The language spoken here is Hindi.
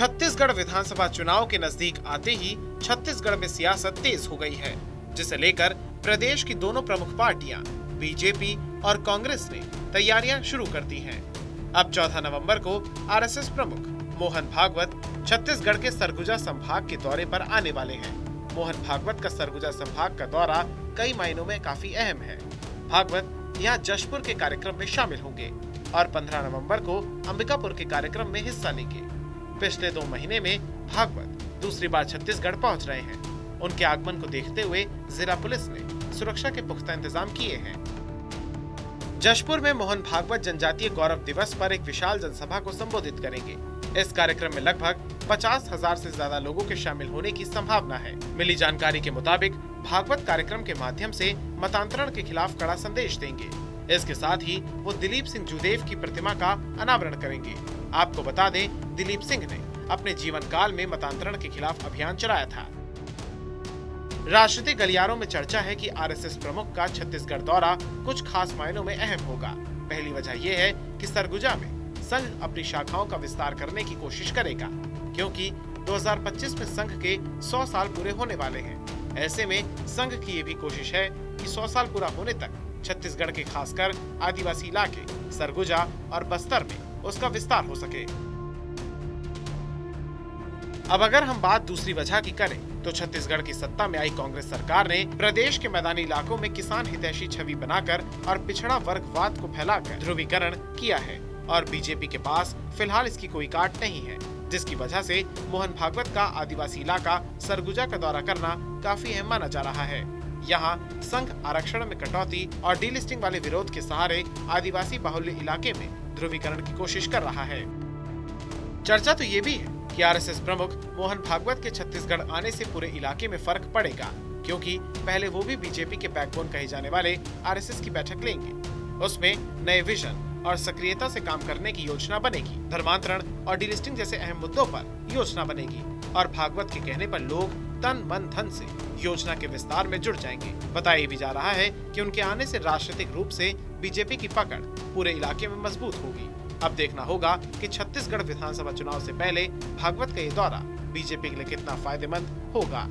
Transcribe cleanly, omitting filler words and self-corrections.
छत्तीसगढ़ विधानसभा चुनाव के नजदीक आते ही छत्तीसगढ़ में सियासत तेज हो गई है, जिसे लेकर प्रदेश की दोनों प्रमुख पार्टियां बीजेपी और कांग्रेस ने तैयारियां शुरू कर दी हैं। अब 14 नवंबर को आरएसएस प्रमुख मोहन भागवत छत्तीसगढ़ के सरगुजा संभाग के दौरे पर आने वाले हैं। मोहन भागवत का सरगुजा संभाग का दौरा कई मायनों में काफी अहम है। भागवत यहाँ जशपुर के कार्यक्रम में शामिल होंगे और 15 नवंबर को अंबिकापुर के कार्यक्रम में हिस्सा लेंगे। पिछले 2 महीने में भागवत दूसरी बार छत्तीसगढ़ पहुंच रहे हैं। उनके आगमन को देखते हुए जिला पुलिस ने सुरक्षा के पुख्ता इंतजाम किए हैं। जशपुर में मोहन भागवत जनजातीय गौरव दिवस पर एक विशाल जनसभा को संबोधित करेंगे। इस कार्यक्रम में लगभग 50,000 से ज्यादा लोगों के शामिल होने की संभावना है। मिली जानकारी के मुताबिक भागवत कार्यक्रम के माध्यम से मतांतरण के खिलाफ कड़ा संदेश देंगे। इसके साथ ही वो दिलीप सिंह जूदेव की प्रतिमा का अनावरण करेंगे। आपको बता दें, दिलीप सिंह ने अपने जीवन काल में मतांतरण के खिलाफ अभियान चलाया था। राजनीतिक गलियारों में चर्चा है कि आरएसएस प्रमुख का छत्तीसगढ़ दौरा कुछ खास मायनों में अहम होगा। पहली वजह यह है कि सरगुजा में संघ अपनी शाखाओं का विस्तार करने की कोशिश करेगा, क्योंकि 2025 में संघ के 100 साल पूरे होने वाले हैं। ऐसे में संघ की ये भी कोशिश है कि 100 साल पूरा होने तक छत्तीसगढ़ के खासकर आदिवासी इलाके सरगुजा और बस्तर में उसका विस्तार हो सके। अब अगर हम बात दूसरी वजह की करें तो छत्तीसगढ़ की सत्ता में आई कांग्रेस सरकार ने प्रदेश के मैदानी इलाकों में किसान हितैषी छवि बनाकर और पिछड़ा वर्गवाद को फैलाकर ध्रुवीकरण किया है और बीजेपी के पास फिलहाल इसकी कोई काट नहीं है, जिसकी वजह से मोहन भागवत का आदिवासी इलाका सरगुजा का दौरा करना काफी अहम माना जा रहा है। यहाँ संघ आरक्षण में कटौती और डीलिस्टिंग वाले विरोध के सहारे आदिवासी बाहुल्य इलाके में ध्रुवीकरण की कोशिश कर रहा है। चर्चा तो ये भी है कि आरएसएस प्रमुख मोहन भागवत के छत्तीसगढ़ आने से पूरे इलाके में फर्क पड़ेगा, क्योंकि पहले वो भी बीजेपी के बैकबोन कहे जाने वाले आरएसएस की बैठक लेंगे। उसमें नए विजन और सक्रियता से काम करने की योजना बनेगी। धर्मांतरण और डीलिस्टिंग जैसे अहम मुद्दों पर योजना बनेगी और भागवत के कहने पर लोग तन मन धन से योजना के विस्तार में जुड़ जाएंगे। बताया भी जा रहा है कि उनके आने से राजनीतिक रूप से बीजेपी की पकड़ पूरे इलाके में मजबूत होगी। अब देखना होगा कि छत्तीसगढ़ विधानसभा चुनाव से पहले भागवत का ये दौरा बीजेपी के लिए कितना फायदेमंद होगा।